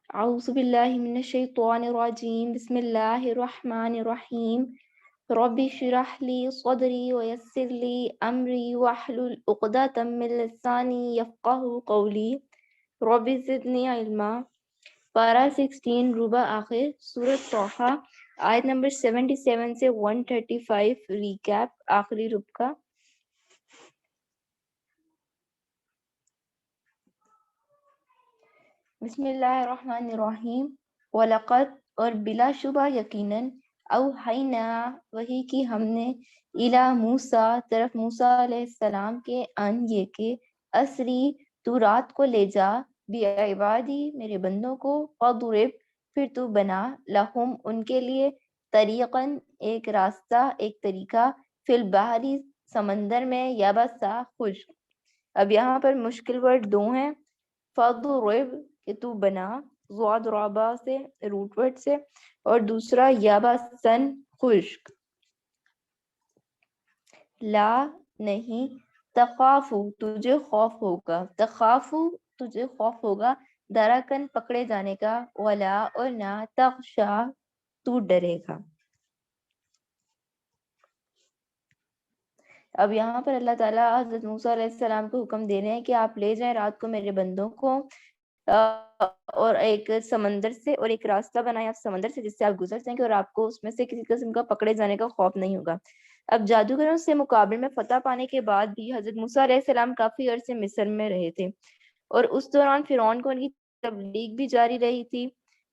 اعوذ باللہ من الشیطان الرجیم بسم اللہ الرحمن الرحیم رب اشرح لی صدری ویسر لی امری واحلل عقدۃ من لسانی یفقہوا قولی رب زدنی علما۔ پارہ 16 ربع آخر سورۃ طٰہٰ آیت نمبر 77 سے 135 ریکیپ آخری ربع کا۔ بسم اللہ الرحمن الرحیم وَلَقَدْ اور بلا شبہ یقیناً اوحینا وحی کی ہم نے الی موسیٰ طرف موسیٰ علیہ السلام کے ان یہ کہ اسری تو رات کو لے جا بعبادی میرے بندوں کو فضرب پھر تو بنا لہم ان کے لیے طریقاً ایک راستہ ایک طریقہ فی البحری سمندر میں یابسا خشک۔ اب یہاں پر مشکل ورڈ دو ہیں، فضرب کہ تو بنا ضاد رابع سے روٹ ورڈ سے، اور دوسرا یابسن خشک۔ لا نہیں تخافو تجھے خوف ہوگا، تخافو تجھے خوف ہوگا درکن پکڑے جانے کا، ولا اور نہ تخشا تو ڈرے گا۔ اب یہاں پر اللہ تعالیٰ حضرت موسیٰ علیہ السلام کو حکم دے رہے ہیں کہ آپ لے جائیں رات کو میرے بندوں کو اور ایک سمندر سے، اور ایک راستہ بنائیں آپ سمندر سے جس سے آپ گزر جائیں گے، اور آپ کو اس میں سے کسی قسم کا پکڑے جانے کا خوف نہیں ہوگا۔ اب جادوگروں سے مقابلے میں فتح پانے کے بعد بھی حضرت موسیٰ علیہ السلام کافی عرصے مصر میں رہے تھے، اور اس دوران فرعون کو ان کی تبلیغ بھی جاری رہی تھی،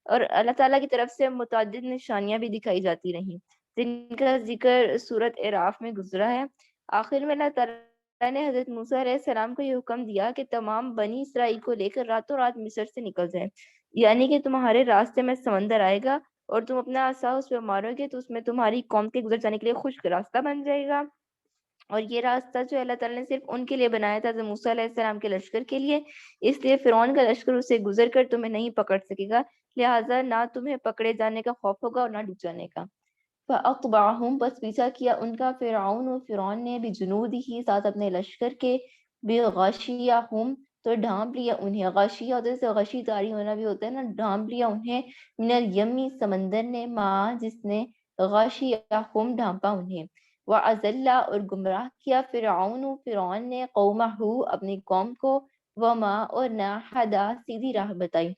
اور اللہ تعالیٰ کی طرف سے متعدد نشانیاں بھی دکھائی جاتی رہیں جن کا ذکر سورۃ اعراف میں گزرا ہے۔ آخر میں اللہ تعالیٰ نے حضرت موسیٰ علیہ السلام کو یہ حکم دیا کہ تمام بنی اسرائیل کو لے کر راتوں رات مصر سے نکل جائیں، یعنی کہ تمہارے راستے میں سمندر آئے گا اور تم اپنا عصا اس پہ مارو گے تو اس میں تمہاری قوم کے گزر جانے کے لیے خشک راستہ بن جائے گا۔ اور یہ راستہ جو اللہ تعالیٰ نے صرف ان کے لیے بنایا تھا، حضرت موسیٰ علیہ السلام کے لشکر کے لیے، اس لیے فرعون کا لشکر اسے گزر کر تمہیں نہیں پکڑ سکے گا، لہٰذا نہ تمہیں پکڑے جانے کا خوف ہوگا اور نہ ڈوب جانے کا۔ فَأَتْبَعَهُمْ بس پیچھا کیا ان کا فرعون، و فرعون نے بِجُنُودِهِ ساتھ اپنے لشکر کے، بِغَشِيَّهُمْ تو ڈھانپ لیا انہیں، غشیہ ہوتا ہے جیسے غشی طاری ہونا بھی ہوتا ہے نا، ڈھانپ لیا انہیں، من الیمی سمندر نے، ما جس نے غشیہم ڈھانپا انہیں، وَأَضَلَّ اور گمراہ کیا فرعون فرعون نے قومہ اپنی قوم کو، وما اور نہ ہدا سیدھی راہ بتائی۔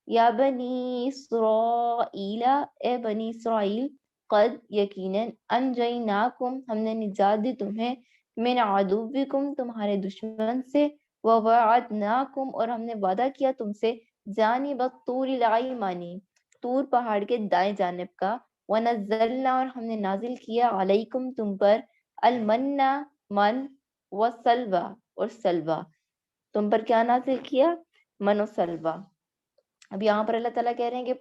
یا بنی اسرائیل اے بنی اسرائیل، قد یقیناً انجیناکم ہم نے نجات دی تمہیں، من عدوکم تمہارے دشمن سے، ووعدناکم اور ہم نے وعدہ کیا تم سے، جانب الطور الایمانی طور پہاڑ کے دائیں جانب کا، ونزلنا اور ہم نے نازل کیا علیکم تم پر، المنّ من وسلوى اور سلوہ، تم پر کیا نازل کیا؟ من و سلوہ۔ اب یہاں پر اللہ تعالیٰ کہہ رہے ہیں کہ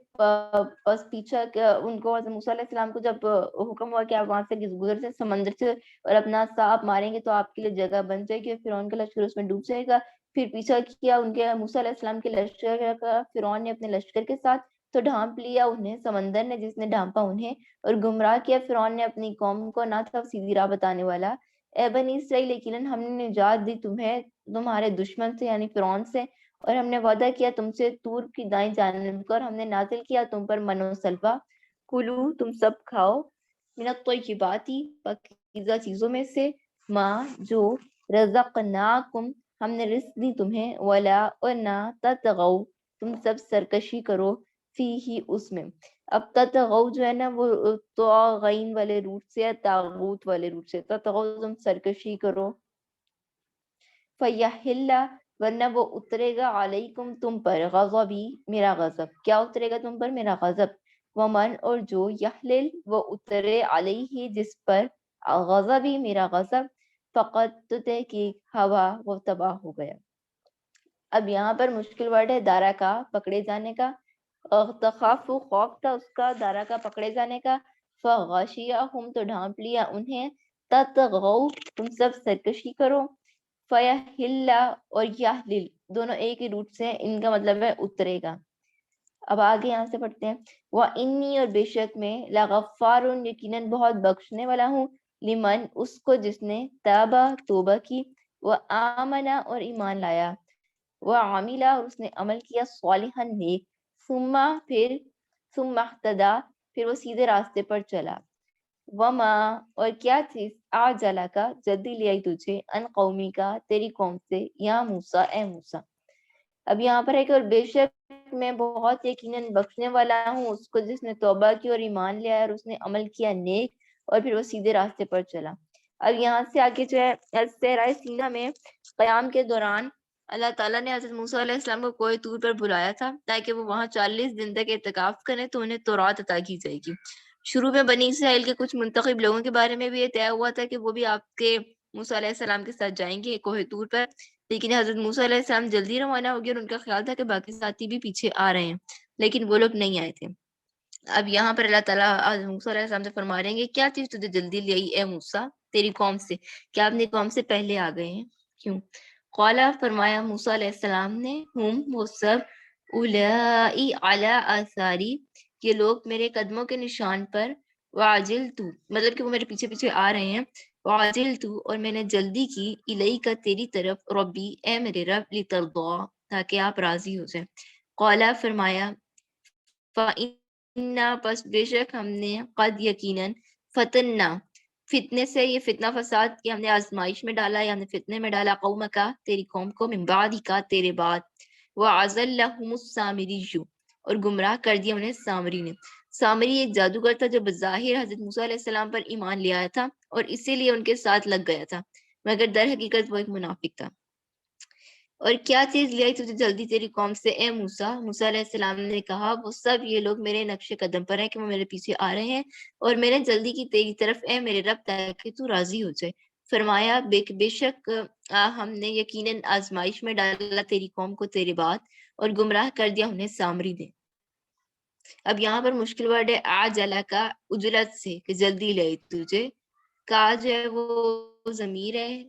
بس پیچھا ان کو حضرت موسیٰ علیہ السلام کو جب حکم ہوا کہ آپ وہاں سے گزر سے سمندر سے اور اپنا سانپ ماریں گے تو آپ کے لیے جگہ بن جائے گی اور فرعون کا لشکر اس میں ڈوب جائے گا، پھر پیچھا کیا ان کے موسیٰ علیہ السلام کے لشکر کا فرعون نے اپنے لشکر کے ساتھ، تو ڈھانپ لیا انہیں سمندر نے جس نے ڈھانپا انہیں، اور گمراہ کیا فرعون نے اپنی قوم کو، نہ تھا سیدھی راہ بتانے والا۔ اے بنی اسرائیل یقیناً ہم نے نجات دی تمہیں تمہارے دشمن سے یعنی فرعون سے، اور ہم نے وعدہ کیا تم سے طور کی دائیں جانب کا، اور ہم نے نازل کیا تم پر من و سلوہ، کلو تم سب کھاؤ، من الطیبات پاکیزہ چیزوں میں سے، ماں جو رزقناکم ہم نے رزق دی تمہیں، ولا اور نہ تطغوا تم سب سرکشی کرو، فیہ اس میں۔ اب تطغوا جو ہے نا وہ طاغین والے روٹ سے یا طاغوت والے روٹ سے، تطغوا تم سرکشی کرو، فیحل ورنہ وہ اترے گا علیکم تم پر، غضبی میرا غضب، کیا اترے گا تم پر؟ میرا غضب، ومن اور جو یحلل وہ اترے علیہ جس پر، غضبی میرا غضب، فقط تو تحقیق ہوا وہ تباہ ہو گیا۔ اب یہاں پر مشکل ورڈ ہے دارا کا پکڑے جانے کا، تخاف خوف تھا اس کا، دارا کا پکڑے جانے کا، فغاشیہم تو ڈھانپ لیا انہیں، تطغوا تم سب سرکشی کرو، فیحل اور یحلل دونوں ایک ہی روٹ سے، ان کا مطلب ہے اترے گا۔ اب آگے یہاں سے پڑھتے ہیں، وَإِنِّي اور بے شک میں، لَغَفَّارٌ یقیناً بہت بخشنے والا ہوں، لمن اس کو جس نے، تابہ توبہ کی، وآمن اور ایمان لایا، وعمل اور اس نے عمل کیا، صالحاً نیک، ثم پھر ثم اہتدی پھر وہ سیدھے راستے پر چلا، وما اور کیا چیز آجلا کا جلدی لے آئی تجھے، ان قومی کا تیری قوم سے، یا موسیٰ اے موسیٰ۔ اب یہاں پر ہے کہ اور بے شک میں بہت یقیناً بخشنے والا ہوں اس کو جس نے توبہ کی اور ایمان لیا اور اس نے عمل کیا نیک اور پھر وہ سیدھے راستے پر چلا۔ اب یہاں سے آگے جو ہے صحرائے سینا میں قیام کے دوران اللہ تعالیٰ نے حضرت موسیٰ علیہ السلام کو کوہ طور پر بلایا تھا تاکہ وہ وہاں 40 دن تک اعتکاف کریں تو انہیں تورات عطا کی جائے گی۔ شروع میں بنی اسرائیل کے کچھ منتخب لوگوں کے بارے میں بھی یہ طے ہوا تھا کہ وہ بھی آپ کے موسیٰ علیہ السلام کے ساتھ جائیں گے کوہ طور پر، لیکن حضرت موسیٰ علیہ السلام جلدی روانہ ہو گئے اور ان کا خیال تھا کہ باقی ساتھی بھی پیچھے آ رہے ہیں، لیکن وہ لوگ نہیں آئے تھے۔ اب یہاں پر اللہ تعالیٰ حضرت موسیٰ علیہ السلام سے فرما رہے ہیں کہ کیا چیز تجھے جلدی لے آئی اے موسیٰ تیری قوم سے، کیا اپنی قوم سے پہلے آ گئے ہیں، کیوں؟ قالا فرمایا موسیٰ علیہ السلام نے، وہ سب اولائی علی آثاری یہ لوگ میرے قدموں کے نشان پر، وعجلت مطلب کہ وہ میرے پیچھے پیچھے آ رہے ہیں، وعجلت اور میں نے جلدی کی، الیک تیری طرف، ربی اے میرے رب، لترضا تاکہ آپ راضی ہو جائیں۔ قالا فرمایا فَإِنَّا پس بے شک ہم نے، قد یقیناً، فتنہ فتنے سے، یہ فتنہ فساد کی ہم نے آزمائش میں ڈالا یا ہم نے فتنے میں ڈالا، قوم کا تیری قوم کو، من بعد کا تیرے بعد، وَأَضَلَّهُمُ السَّامِرِيُّ اور گمراہ کر دیا انہیں سامری نے۔ سامری ایک جادوگر تھا جو بظاہر حضرت موسیٰ علیہ السلام پر ایمان لے آیا تھا اور اسی لیے ان کے ساتھ لگ گیا تھا، مگر در حقیقت وہ ایک منافق تھا۔ اور کیا چیز لے آئی تجھے جلدی تیری قوم سے اے موسیٰ، موسیٰ علیہ السلام نے کہا وہ سب یہ لوگ میرے نقش قدم پر ہیں کہ وہ میرے پیچھے آ رہے ہیں اور میں نے جلدی کی تیری طرف اے میرے رب تاکہ تو راضی ہو جائے۔ فرمایا بے شک ہم نے یقیناً آزمائش میں ڈالا تیری قوم کو تیرے بعد اور گمراہ کر دیا انہیں سامری نے۔ اب یہاں پر مشکل ورڈ ہے آجلا کا، اجلت سے کہ جلدی لے آئی تجھے، کا جو ہے وہ ضمیر ہے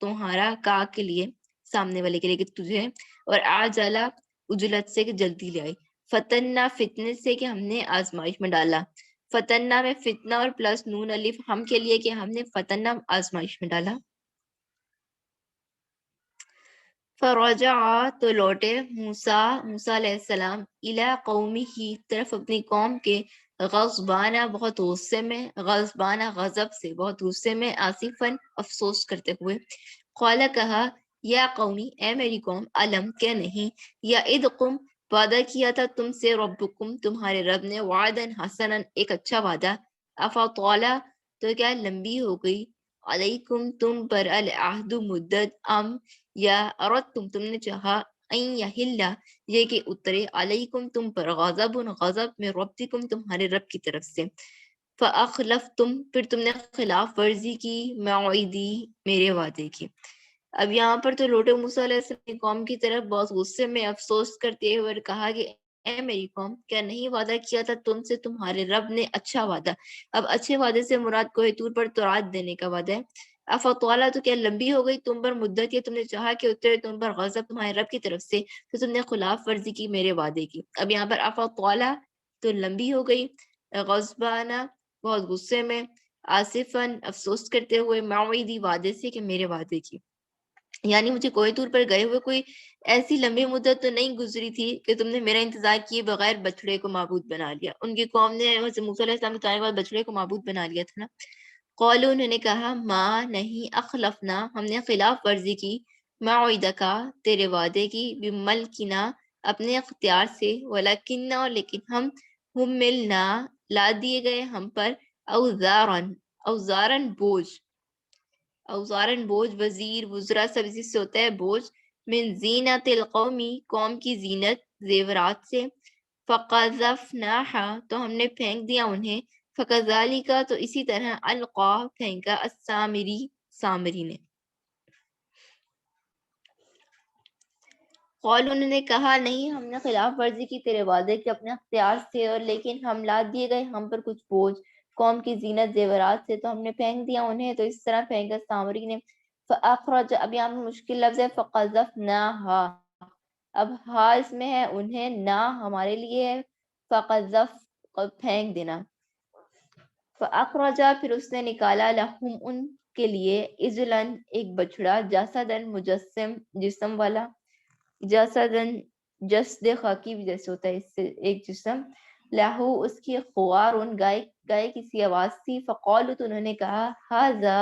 تمہارا، کا کے لیے سامنے والے کے لیے کہ تجھے، اور آجلا اجلت سے کہ جلدی لے آئی، فتنہ فتنے سے کہ ہم نے آزمائش میں ڈالا، فتنہ میں فتنہ اور پلس نون الف ہم کے لیے کہ ہم نے فتنہ آزمائش میں ڈالا۔ فرجع تو لوٹے موسیٰ علیہ السلام الی قومی ہی طرف اپنی قوم کے، غضبانہ بہت غصے میں، غضبانہ غضب سے بہت غصے میں، آصفاً افسوس کرتے ہوئے، قال کہا یا قومی اے میری قوم، علم کیا نہیں، یا ادقم وعدہ کیا تھا تم سے، ربکم تمہارے رب نے، وعدن حسنا ایک اچھا وعدہ، افطالا تو کیا لمبی ہو گئی، علیکم تم پر، العہد مدت، یا اردتم تم نے چاہا، این یحل یہ کہ اترے، علیکم تم پر، غضب غضب میں ربکم تمہارے رب کی طرف سے، فاخلفتم پھر تم نے خلاف ورزی کی، موعدی میرے وعدے کی۔ اب یہاں پر تو لوٹے موسیٰ علیہ السلام قوم کی طرف بہت غصے میں افسوس کرتے ہوئے اور کہا کہ اے میری قوم، کیا نہیں وعدہ کیا تھا تم سے تمہارے رب نے اچھا وعدہ؟ اب اچھے وعدے سے مراد کوہ طور پر تورات دینے کا وعدہ ہے۔ افطوالا تو کیا لمبی ہو گئی تم پر مدت، یہ تم نے چاہا کہ اترے تم پر غضب تمہارے رب کی طرف سے تو تم نے خلاف ورزی کی میرے وعدے کی۔ اب یہاں پر افطوالا تو لمبی ہو گئی، غضبانہ بہت غصے میں، آصفاً افسوس کرتے ہوئے، موعدی وعدے سے کہ میرے وعدے کی، یعنی مجھے کوہ طور پر گئے ہوئے کوئی ایسی لمبی مدت تو نہیں گزری تھی کہ تم نے میرا انتظار کیے بغیر بچڑے کو معبود بنا لیا۔ ان کی قوم نے حضرت موسیٰ علیہ السلام کے بعد بچڑے کو معبود بنا لیا تھا نا۔ قولوا انہوں نے کہا ما نہیں، اخلفنا ہم نے خلاف ورزی کی، موعدکا تیرے وعدے کی، بملکنا اپنے اختیار سے، ولکننا لیکن ہم ملنا لا دیے گئے ہم پر، اوزارن بوجھ، اوزارن بوجھ، وزیر وزرا سب اسی سے ہوتا ہے بوجھ، من زینت القومی قوم کی زینت زیورات سے، فقذفناہا تو ہم نے پھینک دیا انہیں، فکذالک تو اسی طرح القا پھینکا، السامری سامری نے۔ قول انہوں نے کہا نہیں، ہم نے خلاف ورزی کی تیرے وعدے کے اپنے اختیار سے، اور لیکن ہم لا دیے گئے ہم پر کچھ بوجھ قوم کی زینت زیورات سے تو ہم نے پھینک دیا انہیں، تو اس طرح پھینکا سامری نے۔ فاخرج اب یہاں پر مشکل لفظ ہے، فقذفناہا، اب ہا اس میں ہے انہیں، نہ ہمارے لیے ہے، فقذف پھینک دینا، فاخرج پھر اس نے نکالا، لہم ان کے لیے، عجلاً ایک بچڑا، جسداً مجسم جسم والا، جسداً جسد خاکی بھی جیسے ہوتا ہے اس سے ایک جسم، لہو اس کی خوار ان گائے کسی آواز تھی، فقالو تو انہوں نے کہا ہاذا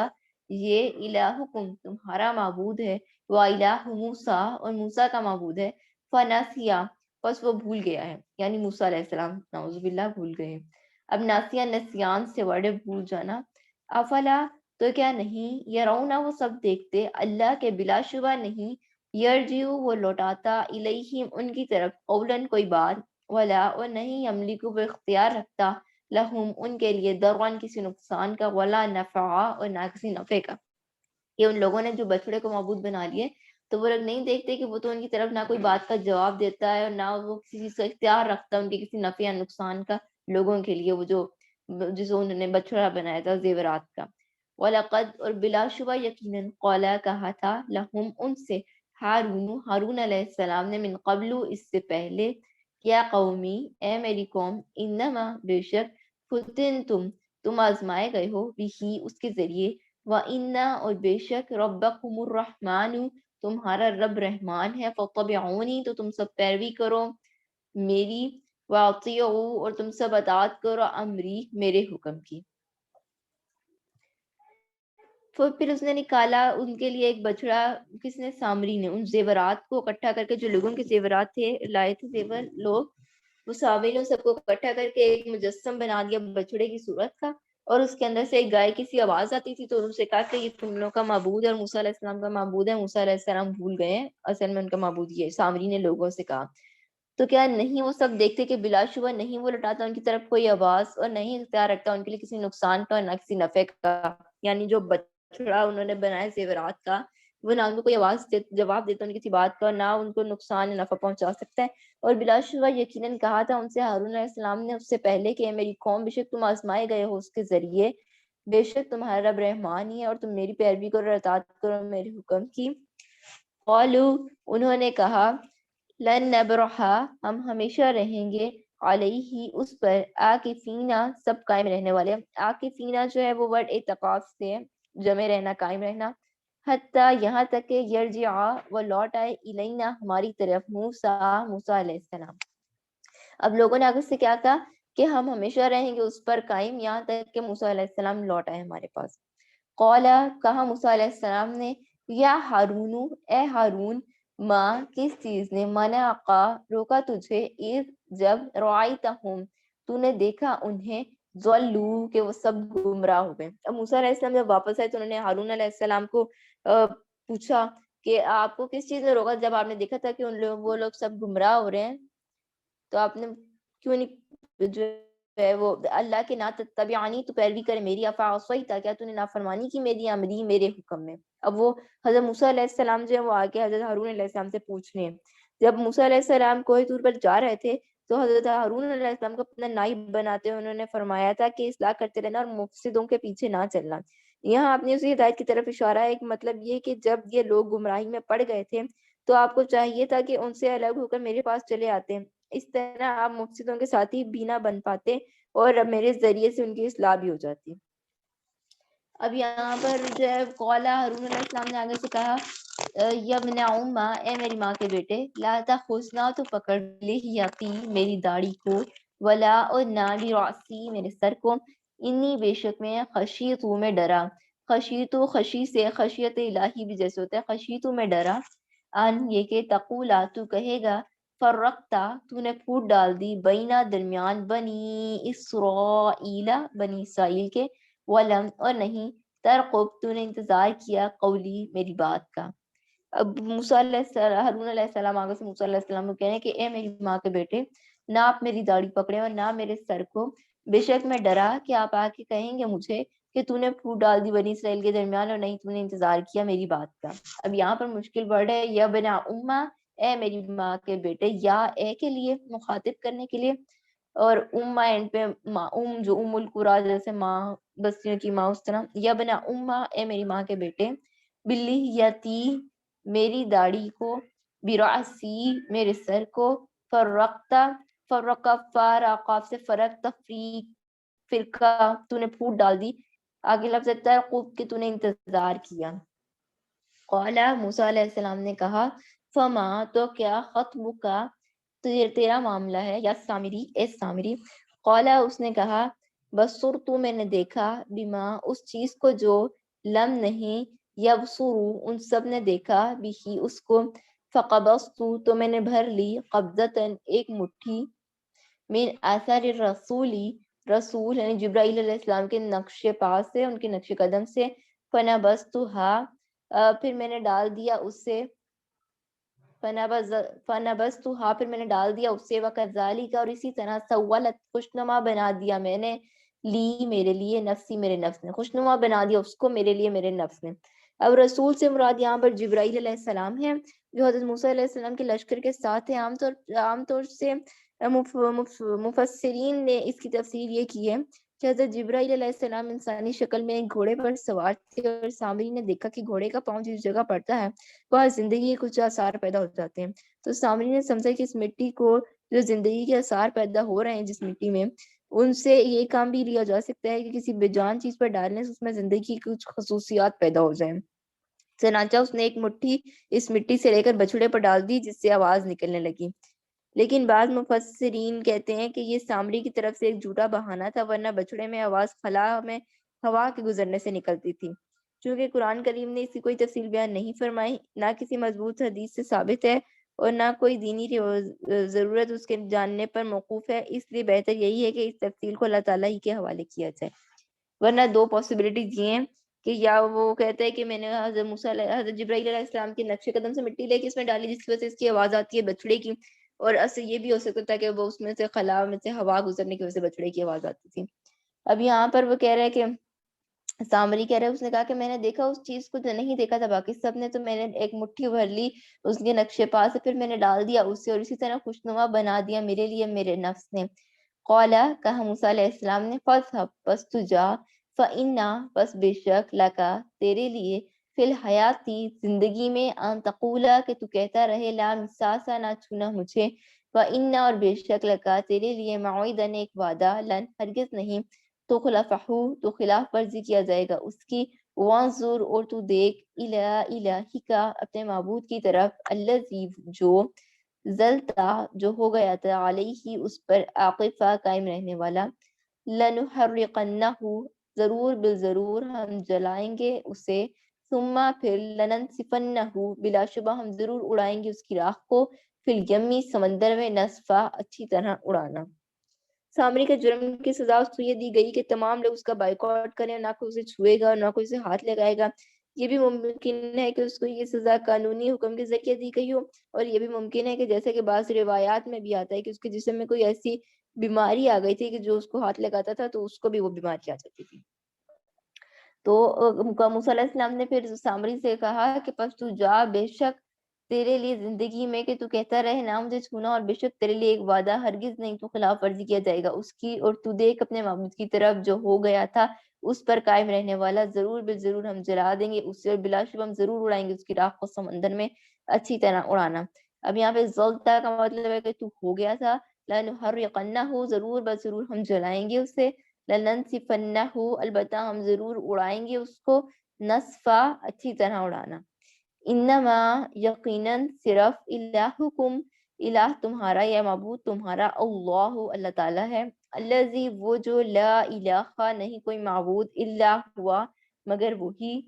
یہ الہکم تمہارا معبود ہے، و الہ موسیٰ اور موسیٰ کا معبود ہے، فناسیا بس وہ بھول گیا ہے، یعنی موسیٰ علیہ السلام نعوذ باللہ بھول گئے۔ اب ناسیہ نسیان سے ورڈ بھول جانا، افلا تو کیا نہیں، یرونا وہ سب دیکھتے، اللہ کے بلا شبہ نہیں، یرجیو وہ لوٹاتا، الیہم ان کی طرف، قولن کوئی بات، ولا اور نہیں، یملکو وہ اختیار رکھتا، لہم ان کے لیے، درون کسی نقصان کا، ولا نفعا اور نہ کسی نفع کا۔ کہ ان لوگوں نے جو بچڑے کو معبود بنا لیے تو وہ لوگ نہیں دیکھتے کہ وہ تو ان کی طرف نہ کوئی بات کا جواب دیتا ہے اور نہ وہ کسی چیز کا اختیار رکھتا ہے ان کے کسی نفع یا نقصان کا لوگوں کے لیے، وہ جو جسے انہوں نے بچڑا بنایا تھا زیورات کا۔ وَلَقَدْ اور بلا شبہ یقیناً قَالَ کہا تھا، لَهُمْ ان سے، ہارون علیہ السلام نے، من قبل اس سے پہلے، کیا قومی اے میری قوم، انما بے شک، تم آزمائے گئے ہو، بھی اس کے ذریعے، وَإِنَّا اور بے شک، رَبَّكُمُ الرَّحْمَنُ تمہارا رب رحمان ہے، فَاتَّبِعُونِی تو تم سب پیروی کرو میری، وَأَطِیعُوا اور تم سب اطاعت کرو امری میرے حکم کی۔ پھر اس نے نکالا ان کے لیے ایک بچڑا، کس نے، سامری نے، ان زیورات کو اکٹھا کر کے، جو لوگوں کے زیورات تھے لائے تھے زیور لوگ، وہ سامری نے سب کو اکٹھا کر کے ایک مجسم بنا دیا بچڑے کی صورت کا، اور اس کے اندر سے ایک گائے کی سی آواز آتی تھی، تو ان سے کہا کہ یہ تم لوگ کا معبود ہے اور موسیٰ علیہ السلام کا معبود ہے، موسیٰ علیہ السلام بھول گئے ہیں اصل میں ان کا معبود یہ ہے۔ سامری نے لوگوں سے کہا تو کیا نہیں وہ سب دیکھتے کہ بلا شبہ نہیں وہ لوٹاتا ان کی طرف کوئی آواز اور نہیں اختیار رکھتا ان کے لیے کسی نقصان کا اور نہ کسی نفع کا، یعنی جو بچڑا انہوں نے بنایا زیورات کا، وہ نہ ان کو کوئی آواز جواب دیتا ان کی کسی بات کا، اور نہ ان کو نقصان یا نفع پہنچا سکتا ہے۔ اور بلا شبہ یقیناً کہا تھا ان سے ہارون علیہ السلام نے اس سے پہلے کہ اے میری قوم، بے شک تم آزمائے گئے ہو اس کے ذریعے، بے شک تمہارا رب رحمان ہی ہے اور تم میری پیروی کرو اور اطاعت کرو میرے حکم کی۔ قالو انہوں نے کہا، لن نبرحا ہم ہمیشہ رہیں گے، علیہ اس پر، عاکفینا سب قائم رہنے والے۔ عاکفینا جو ہے وہ ورڈ اعتقاف سے جمع رہنا، قائم رہنا، حتیٰ یہاں تک کہ یرجع وہ لوٹ آئے، الینا ہماری طرف، موسیٰ علیہ السلام۔ اب لوگوں نے آگے سے کیا کہا کہ ہم ہمیشہ رہیں گے اس پر قائم یہاں تک کہ موسیٰ علیہ السلام لوٹ آئے ہمارے پاس۔ قال کہا موسیٰ علیہ السلام نے، یا ہارون اے ہارون، ماں کس چیز نے، منعقا روکا تجھے، اذ جب، رعیتہم تو نے دیکھا انہیں، ضلوا کہ وہ سب گمراہ ہو گئے۔ اب موسیٰ علیہ السلام جب واپس آئے تو انہوں نے ہارون علیہ السلام کو پوچھا کہ آپ کو کس چیز نے روکا جب آپ نے دیکھا تھا کہ وہ لوگ سب گمراہ ہو رہے ہیں، تو آپ نے کیوں نہیں جو ہے وہ اللہ کے، نہ تتبعانی تو پیروی کرے میری، افعصیت کیا تو نے نافرمانی کی میری، امری میرے حکم میں۔ اب وہ حضرت موسیٰ علیہ السلام جو ہے وہ آگے حضرت ہارون علیہ السلام سے پوچھنے ہیں۔ جب موسیٰ علیہ السلام کوہ طور پر جا رہے تھے تو حضرت ہارون علیہ السلام کو اپنا نائب بناتے ہوئے انہوں نے فرمایا تھا کہ اصلاح کرتے رہنا اور مفسدوں کے پیچھے نہ چلنا۔ یہاں آپ نے اسی ہدایت کی طرف اشارہ ہے، ایک مطلب یہ کہ جب یہ لوگ گمراہی میں پڑ گئے تھے تو آپ کو چاہیے تھا کہ ان سے الگ ہو کر میرے پاس چلے آتے، اس طرح آپ مفسدوں کے ساتھی بھی نہ بن پاتے اور میرے ذریعے سے ان کی اصلاح بھی ہو جاتی۔ اب یہاں پر جو ہے قولا ہارون علیہ السلام نے آگے سے کہا، یا ابن اما اے میری ماں کے بیٹے، لا تاخذنا تو پکڑ لحیتی میری داڑھی کو، ولا اور نہ برأسی میرے سر کو، انی بے شک میں خشیت میں ڈرا، خشیت خشی سے خشیت الہی بھی جیسے ہوتا ہے، خشیت میں ڈرا، ان یہ کہ تقولا تو کہے گا، فرقتا تو نے پھوٹ ڈال دی، بینا درمیان، بنی اسرائیل بنی اسرائیل کے، ولم اور نہیں، ترقب تو نے انتظار کیا، قولی میری بات کا۔ اب موسیٰ علیہ السلام، ہارون علیہ السلام آگے سے موسیٰ علیہ السلام کو کہہ رہے ہیں کہ اے میری ماں کے بیٹے، نہ آپ میری داڑھی پکڑے اور نہ میرے سر کو، بے شک میں ڈرا کہ آپ آ کے کہیں گے مجھے کہ تو نے پھوٹ ڈال دی بنی اسرائیل کے درمیان اور نہیں تو نے انتظار کیا میری بات کا۔ اب یہاں پر مشکل ورڈ ہے، یا بنا اما اے میری ماں کے بیٹے، یا اے کے لیے مخاطب کرنے کے لیے، اور اما اینڈ پہ ماں، جو ام القرا جیسے ماں بستیوں کی ماں اس طرح، یا بنا اما اے میری ماں کے بیٹے، بلیتی میری داڑھی کو، براسی میرے سر کو، فرقتا فرقہ فارقاف سے فرق، تفریق فرقہ تو نے پھوٹ ڈال دی، آگے لفظ ترقب کہ تو نے انتظار کیا۔ قال موسیٰ علیہ السلام نے کہا، فما تو کیا، خطبک تیرا معاملہ ہے یا سامری، اے سامری، قالا اس نے کہا بصر تو میں نے دیکھا بما اس چیز کو جو لم نہیں یبصرو ان سب نے دیکھا بھی اس کو، فقبضت تو میں نے بھر لی قبضتاً ایک مٹھی، من آثار الرسولی رسول یعنی جبرائیل علیہ السلام کے نقش پا سے، ان کے نقش قدم سے، فنبذتها پھر میں نے ڈال دیا اس سے، فنبذتها پھر میں نے ڈال دیا اس سے، وکذالک اور اسی طرح سولت خوشنما بنا دیا میں نے، لی میرے لیے، نفسی میرے نفس نے خوشنما بنا دیا اس کو میرے لیے میرے نفس نے۔ اب رسول سے مراد یہاں پر جبرائیل علیہ السلام ہے جو حضرت موسیٰ علیہ السلام کے لشکر کے ساتھ ہے۔ عام طور سے مفسرین نے اس کی تفسیر یہ کی ہے کہ حضرت جبرائیل علیہ السلام انسانی شکل میں ایک گھوڑے پر سوار تھے، اور سامری نے دیکھا کہ گھوڑے کا پاؤں جس جگہ پڑتا ہے وہاں زندگی کے کچھ آثار پیدا ہو جاتے ہیں، تو سامری نے سمجھا کہ اس مٹی کو جو زندگی کے آثار پیدا ہو رہے ہیں جس مٹی میں، ان سے یہ کام بھی لیا جا سکتا ہے کہ کسی بے جان چیز پر ڈالنے سے اس میں زندگی کی کچھ خصوصیات پیدا ہو جائیں۔ چنانچہ اس نے ایک مٹھی اس مٹی سے لے کر بچھڑے پر ڈال دی جس سے آواز نکلنے لگی، لیکن بعض مفسرین کہتے ہیں کہ یہ سامری کی طرف سے ایک جھوٹا بہانہ تھا، ورنہ بچڑے میں آواز خلا میں ہوا کے گزرنے سے نکلتی تھی۔ چونکہ قرآن کریم نے اس کی کوئی تفصیل بیان نہیں فرمائی، نہ کسی مضبوط حدیث سے ثابت ہے، اور نہ کوئی دینی ضرورت اس کے جاننے پر موقوف ہے، اس لیے بہتر یہی ہے کہ اس تفصیل کو اللہ تعالیٰ ہی کے حوالے کیا جائے۔ ورنہ دو پاسبلٹیز یہ ہیں کہ یا وہ کہتا ہے کہ میں نے حضرت جبرائیل علیہ السلام کے نقش قدم سے مٹی لے کے اس میں ڈالی جس کی وجہ سے اس کی آواز آتی ہے بچڑے کی، اور اصل یہ بھی ہو سکتا تھا کہ وہ اس میں سے خلا میں سے ہوا گزرنے کی وجہ سے بچڑے کی آواز آتی تھی۔ اب یہاں پر وہ کہہ رہے کہ سامری کہہ رہے اس نے کہا کہ میں نے دیکھا اس چیز کو جو نہیں دیکھا تھا باقی سب نے، تو میں نے ایک مٹھی بھر لی اس کے نقش پا سے، پھر میں نے ڈال دیا اس سے، اور اسی طرح خوشنما بنا دیا میرے لیے میرے نفس نے۔ قالا کہا موسیٰ علیہ السلام نے، فاذهب پس تو جا، فإنا پس بے شک، لکا تیرے لیے، فی الحیاتی زندگی میں، ان تقولا کہ تو کہتا رہے، لا مساسا نہ چھونا مجھے، وإنا اور بے شک، لکا تیرے لیے، موعدن ایک وعدہ، لن ہرگز نہیں، تو خلفہو تو خلاف ورزی کیا جائے گا اس کی، وانظر اور تو دیکھ، الی الہک اپنے معبود کی طرف، الذی جو زلتا جو ہو گیا تھا، علیہ اس پر، عاقفہ قائم رہنے والا، لنحرقنہ ضرور بالضرور ہم جلائیں گے اسے، ثم پھر لننسفنہ بلا شبہ ہم ضرور اڑائیں گے اس کی راکھ کو، فی الیمی سمندر میں، نسفا اچھی طرح اڑانا۔ سامری کے جرم کی سزا اس کو یہ دی گئی کہ تمام لوگ اس کا بائیکاٹ کریں، نہ کوئی اسے چھوئے گا اور نہ کوئی اسے ہاتھ لگائے گا۔ یہ بھی ممکن ہے کہ اس کو یہ سزا قانونی حکم کے ذریعے دی گئی ہو، اور یہ بھی ممکن ہے کہ جیسے کہ بعض روایات میں بھی آتا ہے کہ اس کے جسم میں کوئی ایسی بیماری آ گئی تھی کہ جو اس کو ہاتھ لگاتا تھا تو اس کو بھی وہ بیماری آ جاتی تھی۔ تو موسیٰ علیہ السلام نے پھر سامری سے کہا کہ پس تو جا، بے شک تیرے لیے زندگی میں کہ تو کہتا رہے نہ مجھے چھونا، اور بے شک تیرے لیے ایک وعدہ، ہرگز نہیں تو خلاف ورزی کیا جائے گا اس کی، اور تو دیکھ اپنے معبود کی طرف جو ہو گیا تھا اس پر قائم رہنے والا، ضرور بالضرور ہم جلا دیں گے اس سے، اور بلا شبہ ہم ضرور اڑائیں گے اس کی راکھ کو سمندر میں، اچھی طرح اڑانا۔ اب یہاں پہ ذلتا کا مطلب ہے کہ تو ہو گیا تھا، لنحرقنہ ضرور بضرور ہم جلائیں گے اسے، لننسفنہ البتہ ہم ضرور اڑائیں گے اس کو، نسفا اچھی طرح اڑانا۔ انما یقیناً صرف، الہکم الہ تمہارا یا معبود تمہارا، اللہ اللہ تعالیٰ ہے، الذی وہ جو، لا الہ نہیں کوئی معبود، الا ہوا مگر وہی،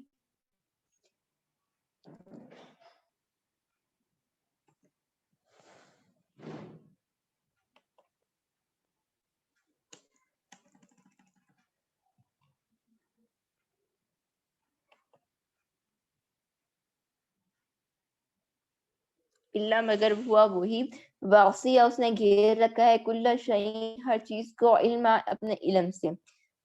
اللہ مگر ہوا وہی، واقعہ اس نے گھیر رکھا ہے، کل شیء ہر چیز کو، علم اپنے علم سے،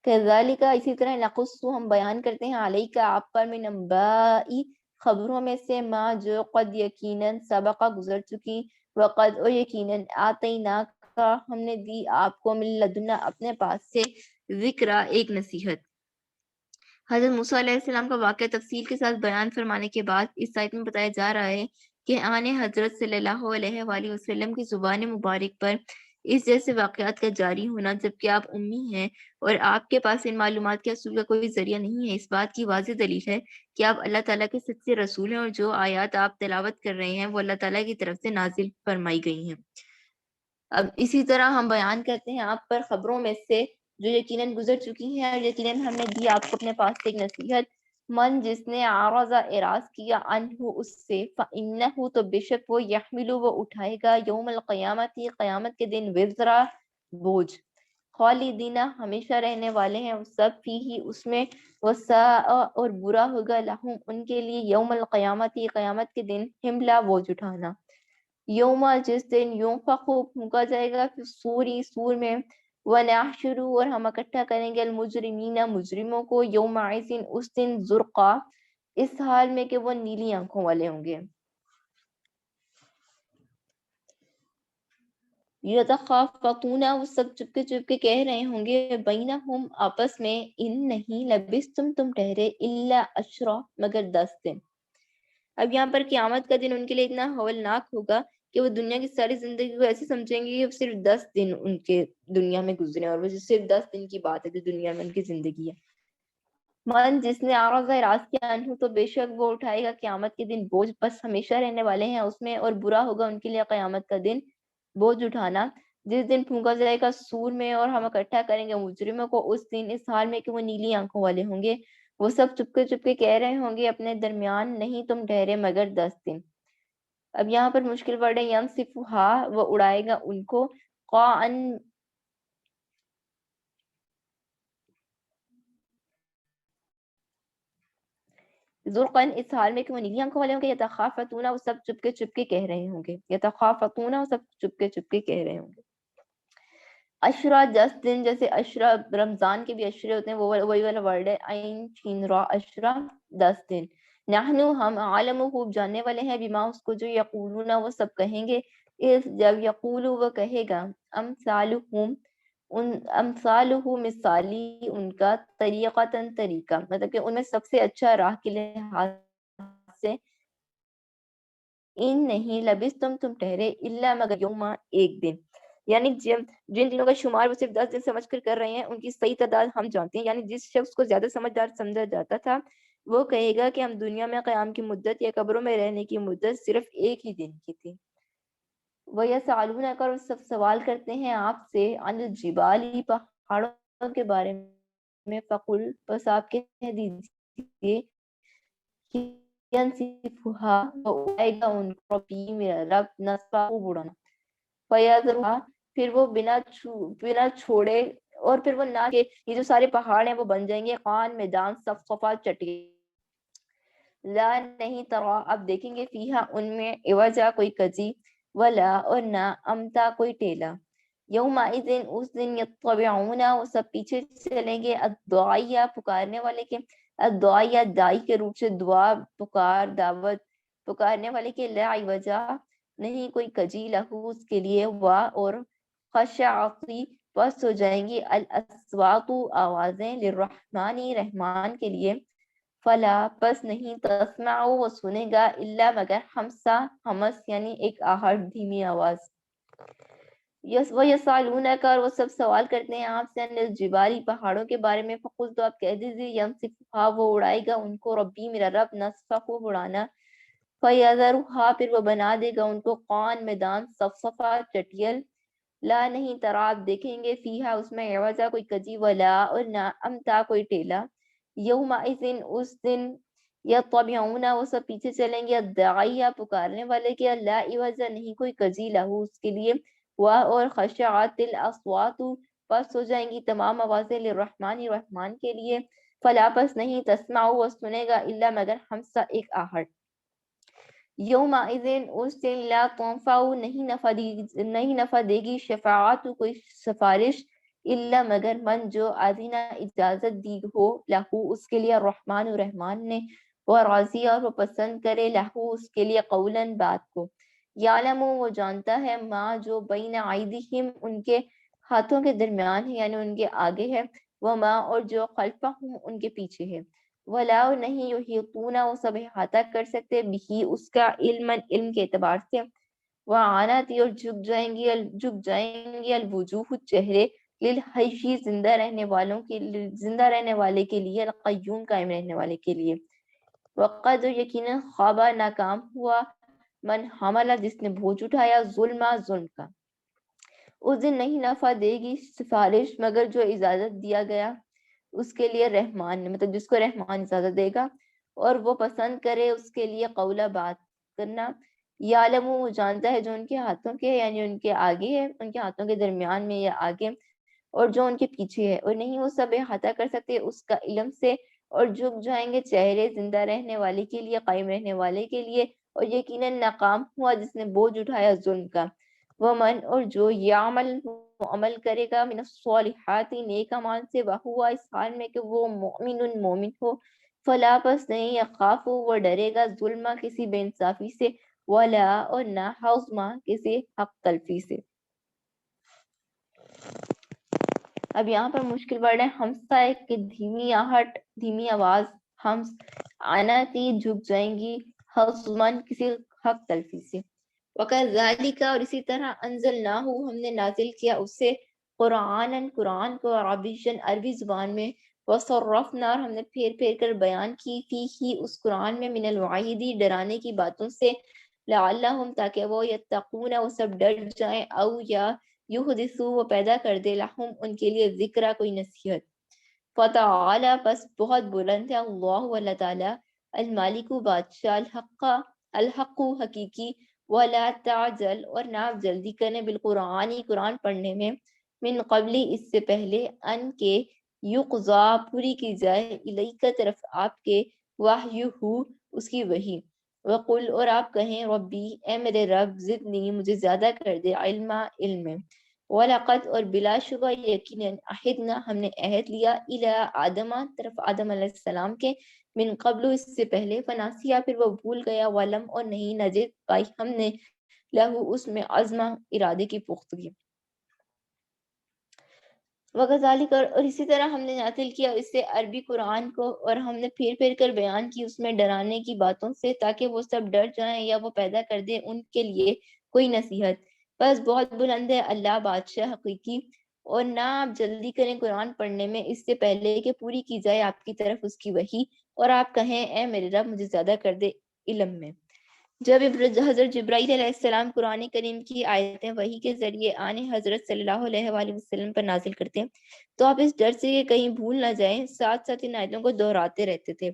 کذالک اسی طرح، نقص ہم بیان کرتے ہیں، علیک آپ پر، من انباء خبروں میں سے، ما جو، قد یقیناً، سبقہ گزر چکی، وقد اور یقیناً، آتیناک ہم نے دی آپ کو، من لدنا اپنے پاس سے، ذکرہ ایک نصیحت۔ حضرت موسیٰ علیہ السلام کا واقعہ تفصیل کے ساتھ بیان فرمانے کے بعد اس آیت میں بتایا جا رہا ہے کہ آن حضرت صلی اللہ علیہ وآلہ وسلم کی زبان مبارک پر اس جیسے واقعات کا جاری ہونا، جبکہ آپ امی ہیں اور آپ کے پاس ان معلومات کے حصول کا کوئی ذریعہ نہیں ہے، اس بات کی واضح دلیل ہے کہ آپ اللہ تعالیٰ کے سچے رسول ہیں، اور جو آیات آپ تلاوت کر رہے ہیں وہ اللہ تعالیٰ کی طرف سے نازل فرمائی گئی ہیں۔ اب اسی طرح ہم بیان کرتے ہیں آپ پر خبروں میں سے جو یقیناً گزر چکی ہیں، اور یقیناً ہم نے دی آپ کو اپنے پاس سے ایک نصیحت، من جس نے اعراض اعراض کیا عنہ اس سے، فإنہ تو بے شک وہ یحمل وہ اٹھائے گا یوم القیامت قیامت کے دن وزرا بوجھ، خالدین ہمیشہ رہنے والے ہیں وہ سب فیہ اس میں، وساء اور برا ہوگا لہم ان کے لیے یوم القیامت قیامت کے دن حملہ بوجھ اٹھانا، یوم جس دن ينفخ پھونکا جائے گا پھر سوری سور میں، ونحشر اور ہم اکٹھا کریں گے المجرمین مجرموں کو یومئذ اس دن زرقا اس حال میں کہ وہ نیلی آنکھوں والے ہوں گے، یتخافتون وہ سب چپ کے کہہ رہے ہوں گے بینہم آپس میں، ان نہیں لبستم تم ٹھہرے الا عشرا مگر 10 دن۔ اب یہاں پر قیامت کا دن ان کے لیے اتنا ہولناک ہوگا کہ وہ دنیا کی ساری زندگی کو ایسے سمجھیں گے کہ صرف 10 دن ان کے دنیا میں گزرے، اور وہ صرف 10 دن کی بات ہے جو دنیا میں ان کی زندگی ہے۔ من جس نے اعراض اعراض کیا عنہ تو بے شک وہ اٹھائے گا قیامت کے دن بوجھ، بس ہمیشہ رہنے والے ہیں اس میں، اور برا ہوگا ان کے لیے قیامت کا دن بوجھ اٹھانا، جس دن پھونکا جائے گا سور میں اور ہم اکٹھا کریں گے مجرموں کو اس دن اس حال میں کہ وہ نیلی آنکھوں والے ہوں گے، وہ سب چپ کے کہہ رہے ہوں گے اپنے درمیان نہیں تم ٹھہرے مگر 10 دن۔ اب یہاں پر مشکل ورڈ ہے ینصفھا وہ اڑائے گا ان کو، قاعن زرقن اس حال میں کہ وہ نیلی آنکھوں والے ہوں گے، یتخافتون وہ سب چپ کے کہہ رہے ہوں گے، یتخافتون وہ سب چپ کے کہہ رہے ہوں گے۔ عشرہ 10 دن، جیسے عشرہ رمضان کے بھی عشرے ہوتے ہیں، وہ وہی والا ورڈ ہے عین شین را، عشرہ 10 دن۔ نحنو ہم عالم خوب جاننے والے ہیں بما اس کو جو یقولون وہ سب کہیں گے، اس جب یقولو وہ کہے گا امثالہم ان امثالہ مثالی ان کا طریقتاً طریقہ، مطلب کہ ان میں سب سے اچھا راہ کے لحاظ سے، ان نہیں لبستم تم ٹھہرے الا مگر یوما ایک دن، یعنی جن دنوں کا شمار وہ صرف 10 دن سمجھ کر رہے ہیں ان کی صحیح تعداد ہم جانتے ہیں، یعنی جس شخص کو زیادہ سمجھدار سمجھا جاتا تھا وہ کہے گا کہ ہم دنیا میں قیام کی مدت یا قبروں میں رہنے کی مدت صرف ایک ہی دن کی تھی۔ وَيَسْأَلُونَكَ اور سب سوال کرتے ہیں آپ سے عن الجبال پہاڑوں کے بارے میں، فقل بس آپ کہہ دیجئے يَنْسِفُهَا وہ اڑائے گا ان کو ربی میرا رب نسفا کو اڑانا، فَيَذَرُهَا پھر وہ بنا چھوڑے، اور پھر وہ نہ کہ یہ جو سارے پہاڑ ہیں وہ بن جائیں گے قان میدان صفصفا چٹی، لا نہیں ترا اب دیکھیں گے فیہا ان میں عوجا کوئی کجی، ولا اور نہ امتا کوئی ٹیلا، یومئذ اس دن یتبعون وہ سب پیچھے چلیں گے الدعیہ پکارنے والے کے، الدعیہ دائی کے روپ سے دعا پکار دعوت پکارنے والے کے، لا عوجا نہیں کوئی کجی لہو اس کے لیے، وا اور خشعتی پس ہو جائیں گی الاصوات آوازیں للرحمن رحمان کے لیے، فلا پس نہیں تسمع وہ سنے گا الا مگر ہمسا ہمس یعنی ایک آہٹ دھیمی آواز، یس وہ یسالونک اور وہ سب سوال کرتے ہیں آپ سے عن الجبال پہاڑوں کے بارے میں، فقل تو آپ کہہ دیجیے ینسفھا وہ اڑائے گا ان کو ربی میرا رب نسفا کو اڑانا، فیذرھا پھر وہ بنا دے گا ان کو قان میدان صفصفا چٹیل، لا نہیں ترا آپ دیکھیں گے فیہا اس میں عوجا کوئی کجی، ولا اور نہ امتا کوئی ٹیلا، یومئذ اس دن یتبعون وہ سب پیچھے چلیں گے الداعیہ پکارنے والے کے، لا عوجا نہیں کوئی کجی لہو اس کے لیے، وا اور خشعت الاصوات پس ہو جائیں گی تمام آوازیں للرحمن رحمان کے لیے، فلا پس نہیں تسمع وہ سنے گا الا مگر ہمسا ایک آہٹ، یومئذ اس دن لا تنفع نہیں نفع دے گی شفاعت کوئی سفارش، الا مگر من جو اذن اجازت دی ہو لہو اس کے لیے الرحمن رحمان نے، وہ راضی اور وہ پسند کرے لہو اس کے لیے قولاً بات کو، یعلم وہ جانتا ہے ما جو بین ایدیہم ان کے ہاتھوں کے درمیان ہے یعنی ان کے آگے ہے، وما اور جو خلفہم ان کے پیچھے ہے، ولا نہیں یحیطون وہ سب احاطہ کر سکتے بھی اس کا علم کے اعتبار سے، وعناتی اور جھک جائیں گے الوجوہ چہرے، للحی زندہ رہنے والے کے لیے، القیوم قائم رہنے والے کے لیے، وقد یقینا خوابہ ناکام ہوا من حملہ جس نے بوجھ اٹھایا ظلم کا، اس دن نہیں نفع دے گی سفارش مگر جو اجازت دیا گیا اس کے لیے رحمان نے، مطلب جس کو رحمان اجازت دے گا اور وہ پسند کرے اس کے لیے قولا بات کرنا. یعلم وہ جانتا ہے جو ان کے ہاتھوں کے یعنی ان کے آگے ہے، ان کے ہاتھوں کے درمیان میں یا آگے، اور جو ان کے پیچھے ہے، اور نہیں وہ سب احاطہ کر سکتے اس کا علم سے. اور جھک جائیں گے چہرے زندہ رہنے والے کے لیے، قائم رہنے والے کے لیے، اور یقیناً ناکام ہوا جس نے بوجھ اٹھایا ظلم کا. ومن اور جو یعمل وہ عمل کرے گا من الصالحات نیک اعمال سے، وہوا اس حال میں کہ وہ مؤمن مومن ہو، فلا پس نہیں یخاف وہ ڈرے گا ظلم کسی بے انصافی سے، ولا اور نہ حظما کسی حق تلفی سے. اب یہاں پر مشکل ورڈ ہے ہمسا ہے کہ دھیمی آہٹ، دھیمی آواز، ہمس آنا تی جھک جائیں گی، حظمن کسی حق تلفی سے. وَكَذَلِكَ اور اسی طرح انزلناہ ہم نے نازل کیا اس سے قرآن قرآن کو عربیًا عربی زبان میں، وصرفنا اور ہم نے پھیر پھیر کر بیان کی فیہ اس قرآن میں من الوعید ڈرانے کی باتوں سے، لعلہم تاکہ وہ یتقون وہ سب ڈر جائیں، او یا یحدثو وہ پیدا کر دے لہم ان کے لیے ذکرہ کوئی نصیحت. فتعالی بس بہت بلند ہے اللہ اللہ تعالی المالک بادشاہ الحق حقیقی، ولا تعجل اور نہ آپ جلدی کریں بالقرآن قرآن پڑھنے میں، من قبلی اس سے پہلے ان کے یقضا پوری کی جائے الیک طرف آپ کے وحیہ اس کی وحی. وقل اور آپ کہیں ربی اے میرے رب زدنی مجھے زیادہ کر دے علما علم میں. وَلَقَدْ اور بلا شبہ یقیناً عہدنا ہم نے عہد لیا الی آدم طرف آدم علیہ السلام کے، من قبل اس سے پہلے، فناسیا پھر وہ بھول گیا، ولم اور نہیں نجد پائی ہم نے لہو اس میں عزمہ ارادے کی پختگی. وَكَذَلِكَ اور اسی طرح ہم نے نازل کیا اس سے عربی قرآن کو، اور ہم نے پھیر پھیر کر بیان کی اس میں ڈرانے کی باتوں سے، تاکہ وہ سب ڈر جائیں یا وہ پیدا کر دے ان کے لیے کوئی نصیحت. بس بہت بلند ہے اللہ بادشاہ حقیقی، اور نہ آپ جلدی کریں قرآن پڑھنے میں اس سے پہلے کہ پوری کی جائے آپ کی طرف اس کی وحی، اور آپ کہیں اے میرے رب مجھے زیادہ کر دے علم میں. جب حضرت جبرائیل علیہ السلام قرآن کریم کی آیتیں وحی کے ذریعے آنے حضرت صلی اللہ علیہ وآلہ وسلم پر نازل کرتے ہیں تو آپ اس ڈر سے کہ کہیں بھول نہ جائیں ساتھ ساتھ ان آیتوں کو دہراتے رہتے تھے،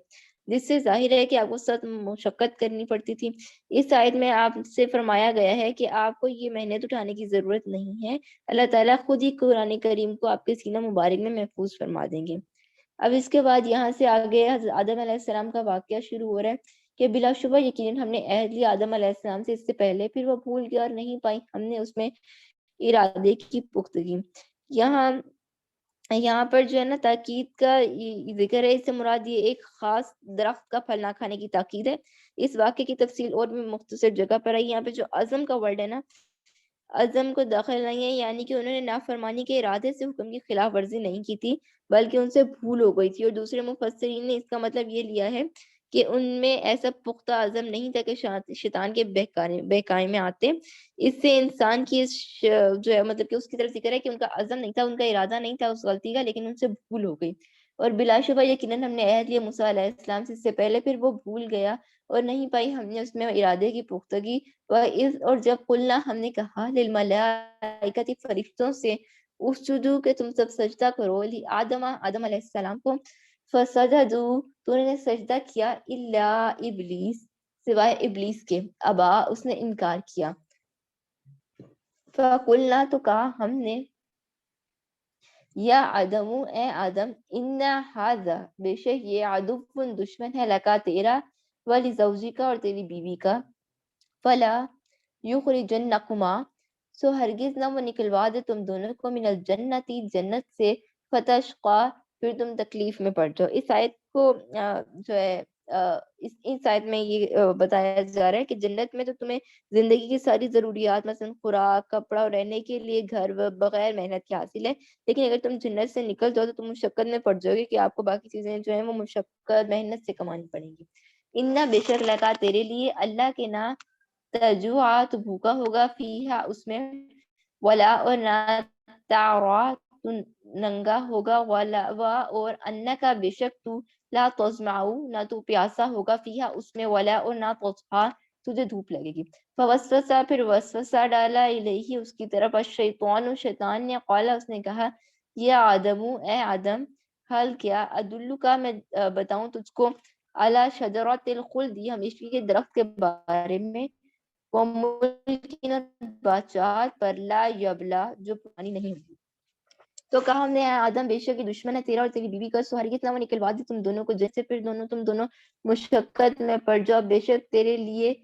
جس سے ظاہر ہے کہ آپ کو سخت مشقت کرنی پڑتی تھی. اس آیت میں آپ سے فرمایا گیا ہے کہ آپ کو یہ محنت اٹھانے کی ضرورت نہیں ہے، اللہ تعالیٰ خود ہی قرآن کریم کو آپ کے سینہ مبارک میں محفوظ فرما دیں گے. اب اس کے بعد یہاں سے آگے حضرت آدم علیہ السلام کا واقعہ شروع ہو رہا ہے کہ بلا شبہ یقیناً ہم نے عہد لیا آدم علیہ السلام سے اس سے پہلے، پھر وہ بھول گیا اور نہیں پائی ہم نے اس میں ارادے کی پختگی. یہاں پر جو ہے نا تاکید کا ذکر ہے، اس سے مراد یہ ایک خاص درخت کا پھل نہ کھانے کی تاکید ہے. اس واقعے کی تفصیل اور بھی مختصر جگہ پر آئی. یہاں پہ جو عزم کا ورڈ ہے نا، عزم کو دخل نہیں ہے، یعنی کہ انہوں نے نافرمانی کے ارادے سے حکم کی خلاف ورزی نہیں کی تھی بلکہ ان سے بھول ہو گئی تھی. اور دوسرے مفسرین نے اس کا مطلب یہ لیا ہے کہ ان میں ایسا پختہ عزم نہیں تھا کہ شیطان کے بہکانے میں آتے. اس سے انسان کی جو ہے مطلب کہ اس کی طرف ذکر ہے کہ ان کا عزم نہیں تھا، ان کا ارادہ نہیں تھا اس غلطی کا، لیکن ان سے بھول ہو گئی. اور بلا شبہ یقیناً ہم نے عہد لیا موسیٰ علیہ السلام سے اس سے پہلے، پھر وہ بھول گیا اور نہیں پائی ہم نے اس میں ارادے کی پختگی. اور جب قلنا ہم نے کہا للملائکۃ فرشتوں سے اسجدوا کہ تم سب سجدہ کرو آدم علیہ السلام کو، فسجدوا تو انہوں نے سجدہ کیا الا ابلیس سوائے ابلیس کے، ابا اس نے انکار کیا. فقلنا تو کہا ہم نے یا آدم اے آدم ان ھذا بے شک یہ عدو دشمن ہے لکا تیرا، ولزوجک اور تیری بیوی کا، فلا یخرجنکما سو ہرگز نہ وہ نکلوا دے تم دونوں کو من الجنتی جنت سے، فتشقا پھر تم تکلیف میں پڑ جاؤ. اس آیت کو جو ہے اس آیت میں یہ بتایا جا رہا ہے کہ جنت میں تو تمہیں زندگی کی ساری ضروریات مثلا خوراک، کپڑا اور رہنے کے لیے گھر بغیر محنت کے حاصل ہے، لیکن اگر تم جنت سے نکل جاؤ تو تم مشقت میں پڑ جاؤ گے کہ آپ کو باقی چیزیں جو ہیں وہ مشقت محنت سے کمانی پڑیں گی. انا بے شک لگا تیرے لیے اللہ کے نا تجوع تو بھوکا ہوگا فیہا اس میں، ولا اور نہ تعرا تو ننگا ہوگا، ولا اور انکا بے شک تو لا تظمعو نہ تو پیاسا ہوگا فیہا اس میں، ولا اور نہ تضحا تجھے دھوپ لگے گی۔ فوسوسہ پھر وسوسہ ڈالا الیہ اس کی طرف الشیطان شیطان نے قالا اس نے کہا یا آدم اے آدم حل کیا ادلو کا میں بتاؤں تجھ کو علی شجرۃ الخلد ہمیشگی کے درخت کے بارے میں وملک بادشاہت پر لا یبلا جو پرانی نہیں ہوگی۔ تو کہا ہم نے اے آدم بے شک یہ دشمن ہے تیرا اور تیری بیوی کا، سو ہرگز نہ وہ نکلوا دی تم دونوں کو جیسے، پھر تم دونوں مشقت میں پڑ جاؤ، بے شک تیرے لیے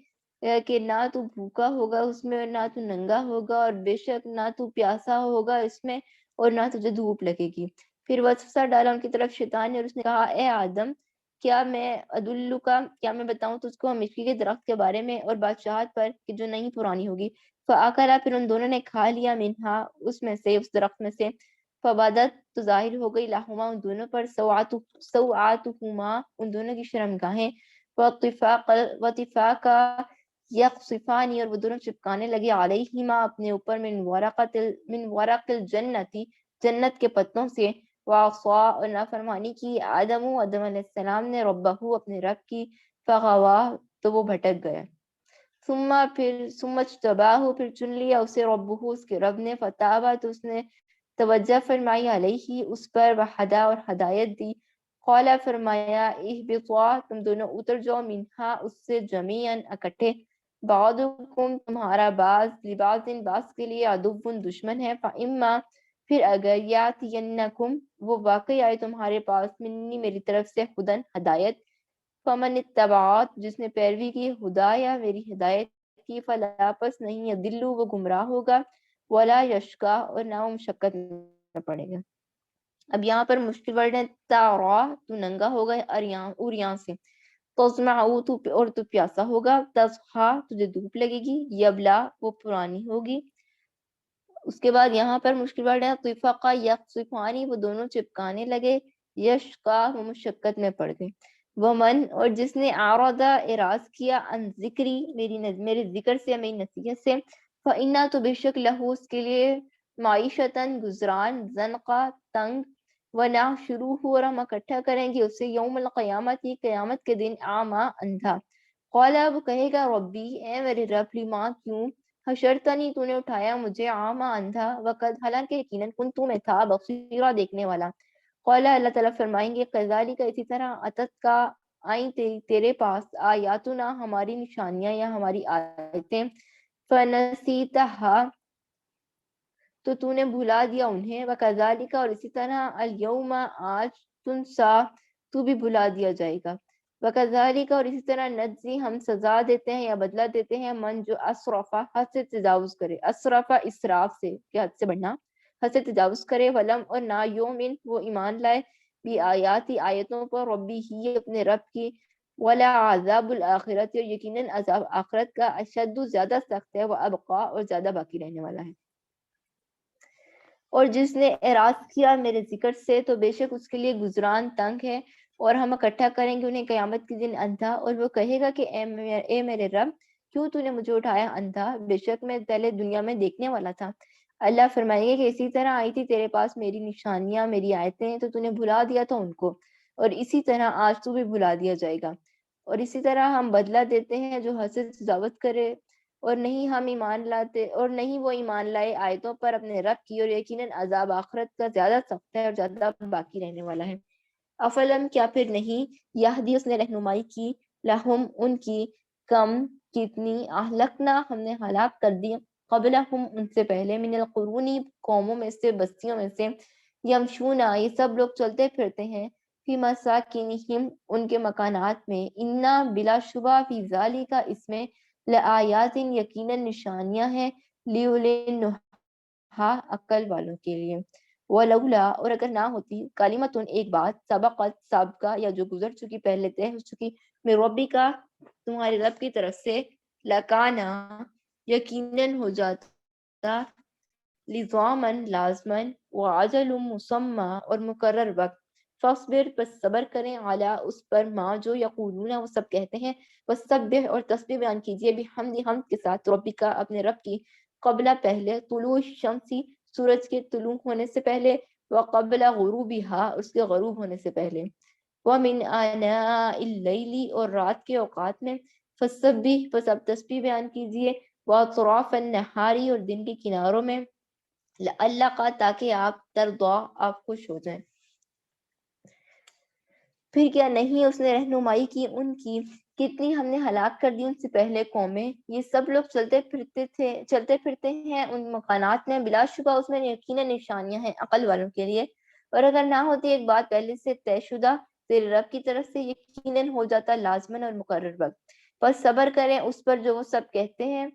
کہ نہ تو بھوکا ہوگا اس میں اور نہ تو ننگا ہوگا، اور بے شک نہ تو پیاسا ہوگا اس میں اور نہ تجھے دھوپ لگے گی۔ پھر وسوسہ ڈالا ان کی طرف شیطان نے اور اس نے کہا اے آدم کیا میں بتاؤں تجھ کو ہمیشگی کے درخت کے بارے میں اور بادشاہت پر کہ جو نہیں پرانی ہوگی۔ فاکلا پھر ان دونوں نے کھا لیا منہا اس میں سے، اس درخت میں سے، فبادت تو ظاہر ہو گئی لہما ان دونوں پر سوآتہما ان دونوں کی شرمگاہیں، وطفاقا یخصفانی اور وہ دونوں چپکانے لگے علیہما اپنے اوپر من ورق الجنتی جنت کے پتوں سے، وعصا اور نافرمانی کی آدم علیہ السلام نے ربہ اپنے رب کی، فغوا تو وہ بھٹک گیا، ثم اجتباہ پھر چن لیا اسے ربہ اس کے رب نے، فتابا تو اس نے توجہ فرمائی علیہ اس پر، وہدا اور ہدایت دی، قال فرمایا اہبطا تم دونوں اتر جاؤ منہا اس سے جمیعا اکٹھے، بعضکم تمہارا بعض لبعض بعض کے لیے عدو دشمن ہے، فاما پھر اگر یاتینکم وہ واقعی آئے تمہارے پاس منی میری طرف سے ہدن ہدایت، فمن اتبعات جس نے پیروی کی ہدایا میری ہدایت کی، فلا پس نہیں یضل وہ گمراہ ہوگا، ولا یشقا اور نہ وہ مشقت میں پڑے گا۔ اب یہاں پر مشکل ورڈ ہے تارا تو ننگا ہوگا اریاں سے، تسمع تو پیاسا ہوگا، تصحا تجھے دھوپ لگے گی، یبلا وہ پرانی ہوگی۔ اس کے بعد یہاں پر مشکل ورڈ ہے طفقا یخصفانی وہ دونوں چپکانے لگے، یشقا وہ مشقت میں پڑ گئے، ومن اور جس نے اعرض اعراض کیا عن ذکری میرے ذکر سے میری نصیحت سے، فإنا تو بے شک لہو اس کے لیے معیشتاً گزران، زنقا تنگ، ونحشروہ اور ہم اکٹھا کریں گے اسے یوم القیامت قیامت کے دن اعمیٰ اندھا، قال اب کہے گا ربی اے میرے رب لما کیوں حشرتنی تو نے اٹھایا مجھے اعمیٰ اندھا، وقد حالانکہ یقیناً کنت میں تھا بصیرا دیکھنے والا، قال اللہ تعالیٰ فرمائیں گے کذالک اسی طرح اتت کا آئیں تیرے پاس آیاتنا ہماری نشانیاں یا ہماری آیتیں، فنسیتہا تو نے بھلا دیا انہیں، وکذالک اور اسی طرح الیوم آج تنسا تو بھی بھلا دیا جائے گا، وکذالک اور اسی طرح نجزی ہم سزا دیتے ہیں یا بدلہ دیتے ہیں من جو اسرفا حد سے تجاوز کرے، اسرفا اسراف سے کہ حد سے بڑھنا، حد سے تجاوز کرے، ولم اور نہ یومن وہ ایمان لائے بھی آیاتی آیتوں پر ربی ہی اپنے رب کی، ولا عذاب الآخرت اور یقیناً عذاب آخرت کا اشد زیادہ سخت ہے، وہ ابقا اور زیادہ باقی رہنے والا ہے۔ اور جس نے اعراض کیا میرے ذکر سے تو بے شک اس کے لیے گزران تنگ ہے، اور ہم اکٹھا کریں گے انہیں قیامت کے دن اندھا، اور وہ کہے گا کہ اے میرے رب کیوں تو نے مجھے اٹھایا اندھا، بے شک میں پہلے دنیا میں دیکھنے والا تھا۔ اللہ فرمائے گا کہ اسی طرح آئی تھی تیرے پاس میری نشانیاں میری آیتیں تو نے بھلا دیا تھا ان کو، اور اسی طرح آج تو بھی بھلا دیا جائے گا، اور اسی طرح ہم بدلہ دیتے ہیں جو حد سے تجاوز کرے، اور نہیں ہم ایمان لاتے اور نہیں وہ ایمان لائے آیتوں پر اپنے رب کی، اور یقیناً عذاب آخرت کا زیادہ سخت ہے اور زیادہ باقی رہنے والا ہے۔ افلم کیا پھر نہیں یہدی اس نے رہنمائی کی لہم ان کی، کم کتنی اہلکنا ہم نے ہلاک کر دی قبلہم ان سے پہلے، من القرونی قوموں میں سے بستیوں میں سے، یمشونا یہ سب لوگ چلتے پھرتے ہیں، فی مساکنہم ان کے مکانات میں، انا بلا شبہ فی ذالک اس میں لآیات یقیناً نشانیاں ہیں، لیولی النہا عقل والوں کے لیے، ولولا اور اگر نہ ہوتی کلمۃ ایک بات سبقت سابقہ یا جو گزر چکی پہلے طے ہو چکی، من ربی کا تمہارے رب کی طرف سے، لکانا یقیناً ہو جاتا، لزامن لازمن، وعجل مسمى اور مقرر وقت، فاصبر پس صبر کریں علی اس پر ما جو یقولون وہ سب کہتے ہیں، وسبح اور تسبیح بیان کیجیے بحمد حمد کے ساتھ ربی کا اپنے رب کی، قبل پہلے طلوع الشمسی سورج کے طلوع ہونے سے پہلے، وقبل غروبها اس کے غروب ہونے سے پہلے، ومن آناء اللیل اور رات کے اوقات میں، فسبح، بس آپ تسبیح بیان کیجیے، واطراف النہاری، اور دن کے کناروں میں، اللہ کا، تاکہ آپ ترضا، آپ خوش ہو جائیں۔ پھر کیا نہیں اس نے رہنمائی کی ان کی، کتنی ہم نے ہلاک کر دی ان سے پہلے قومیں۔ یہ سب لوگ چلتے پھرتے ہیں ان مکانات میں، بلا شبہ اس میں یقیناً نشانیاں ہیں عقل والوں کے لیے، اور اگر نہ ہوتی ایک بات پہلے سے طے شدہ تیرے رب کی طرف سے، یقیناً ہو جاتا لازماً اور مقرر وقت۔ بس صبر کریں اس پر جو وہ سب کہتے ہیں،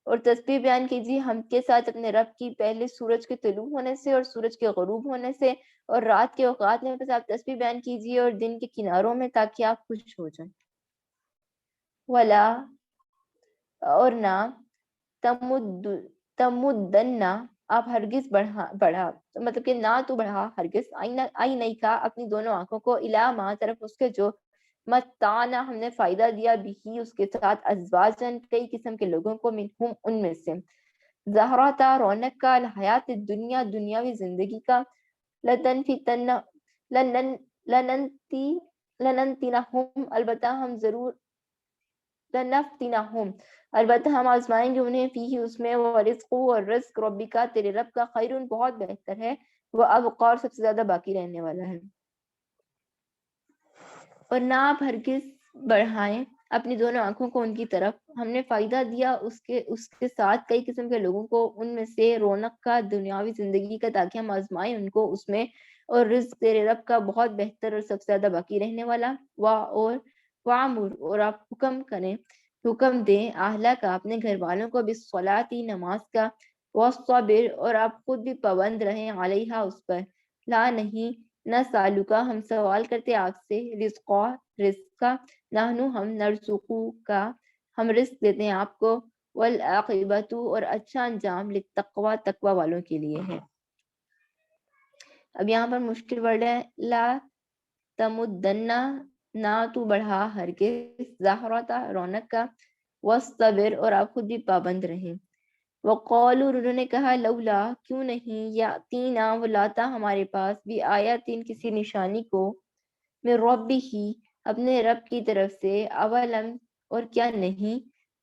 اور تسبیح بیان کیجیے ہم کے ساتھ اپنے رب کی، پہلے سورج کے طلوع ہونے سے اور سورج کے غروب ہونے سے، اور رات کے اوقات میں، بس آپ تسبیح بیان کیجیے، اور دن کے کناروں میں، تاکہ آپ خوش ہو جائیں۔ ولا، اور نہ، تمد تمدن، آپ ہرگز بڑھا، مطلب کہ نہ تو بڑھا ہرگز، آئی نہیں کا، اپنی دونوں آنکھوں کو، الا ما، طرف اس کے، جو متانا، ہم نے فائدہ دیا، بھی اس کے ساتھ، ازواجن، کئی قسم کے لوگوں کو، منہم، ان میں سے، زہراتا، رونق کا، الحیات الدنیا، دنیاوی زندگی کا، لتنفتن لنن لننتی لننتنہم، البتہ ہم ضرور، لنفتنہم، البتہ ہم آزمائیں گے انہیں، فیہ، اس میں، ورزق، اور رزق، ربکا، تیرے رب کا، خیرون، بہت بہتر ہے، وہ ابقار، سب سے زیادہ باقی رہنے والا ہے۔ اور نہ آپ ہرگز بڑھائیں اپنی دونوں آنکھوں کو ان کی طرف، ہم نے فائدہ دیا اس کے ساتھ کئی قسم کے لوگوں کو، ان میں سے رونق کا، دنیاوی زندگی کا، تاکہ ہم آزمائیں ان کو اس میں، اور رزق تیرے رب کا، بہت بہتر اور سب سے زیادہ باقی رہنے والا، اور وعمر، اور آپ حکم دیں، اہلہ کا، اپنے گھر والوں کو، بالصلاۃ، نماز کا، والصبر، اور آپ خود بھی پابند رہیں، علیہا، اس پر، لا، نہیں، نہ، سالوکا، ہم سوال کرتے آپ سے، رزق کا، نحنو، ہم، نرزقو کا، ہم رزق دیتے ہیں آپ کو، والعاقبۃ، اور اچھا انجام، للتقوی، تقوی والوں کے لیے ہے۔ اب یہاں پر مشکل ورڈ ہے، لا تمدنا، نہ تو بڑھا ہرگز، زہرتا، رونق کا، واصطبر، اور آپ خود بھی پابند رہیں، وقالوا، انہوں نے کہا، لولا، کیوں نہیں، یاتینا، وہ لاتا ہمارے پاس، بھی آیاتین، کسی نشانی کو، من ربہ، اپنے رب کی طرف سے، اولم، اور کیا نہیں،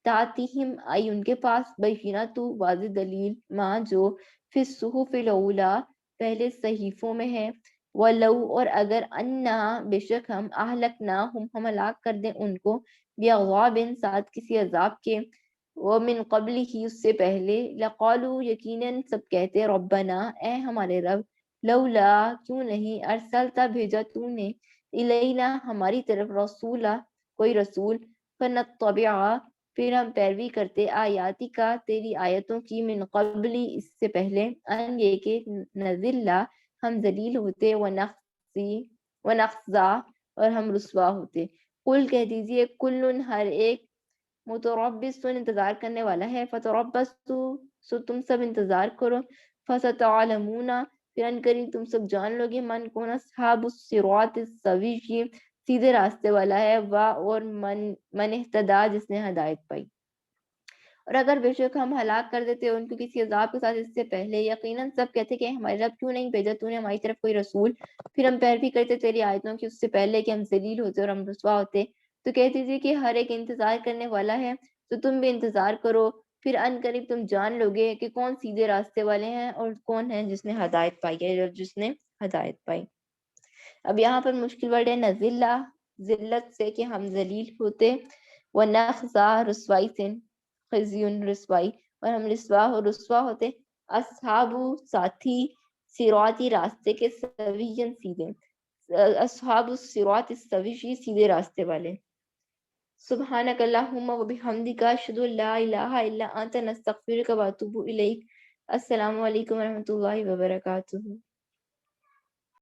تاتیہم، آئی ان کے پاس، بینۃ، واضح دلیل، ما، جو، فی الصحف الاولی، پہلے صحیفوں میں ہے، ولو، اور اگر، انا، بے شک ہم، اہلکناہم، ہم ہلاک کر دیں ان کو، بعذاب، ساتھ کسی عذاب کے، ومن قبل ہی، اس سے پہلے، لقالوا، یقیناً سب کہتے، ربنا، اے ہمارے رب، لولا، کیوں نہیں، ارسلتا، بھیجا تو نے، الینا، ہماری طرف، رسولا، کوئی رسول، فنتبع، پھر ہم پیروی کرتے، آیاتی کا، تیری آیتوں کی، من قبلی، اس سے پہلے، ان، یہ کہ، نذلا، ہم ذلیل ہوتے، ونخزا، اور ہم رسوا ہوتے۔ قل، کہہ دیجئے، کلن، ہر ایک، متربص، انتظار کرنے والا ہے، فتربصوا، سو تم سب انتظار کرو، فستعلمون، پھر ان قریب تم سب جان لو گے، من، کون، اصحاب الصراط السوی، سیدھے راستے والا ہے، اور من اہتدی، جس نے ہدایت پائی۔ اور اگر بے شک ہم ہلاک کر دیتے ان کو کسی عذاب کے ساتھ اس سے پہلے، یقیناً سب کہتے کہ ہمارے رب، کیوں نہیں بھیجا تو نے ہماری طرف کوئی رسول، پھر ہم پیروی کرتے تیری آیتوں کی، اس سے پہلے کہ ہم ذلیل ہوتے اور ہم رسوا ہوتے۔ تو کہہ دیجیے کہ ہر ایک انتظار کرنے والا ہے، تو تم بھی انتظار کرو، پھر ان قریب تم جان لو گے کہ کون سیدھے راستے والے ہیں، اور کون ہے جس نے ہدایت پائی ہے، اور جس نے ہدایت پائی۔ اب یہاں پر مشکل ورڈ ہے، نزلہ، ذلت سے، کہ ہم ذلیل ہوتے، ونخزا، رسوائی سے، خزیون، رسوائی، اور ہم رسوا ہوتے، اصحاب، ساتھی، صراطی، راستے کے، سویین، سیدھے، اصحاب الصراط السوی، سیدھے راستے والے۔ سبحانک اللہم و بحمدک، اشہد ان لا الہ الا انت، نستغفرک و اتوب الیک۔ السلام علیکم و رحمۃ اللہ وبرکاتہ۔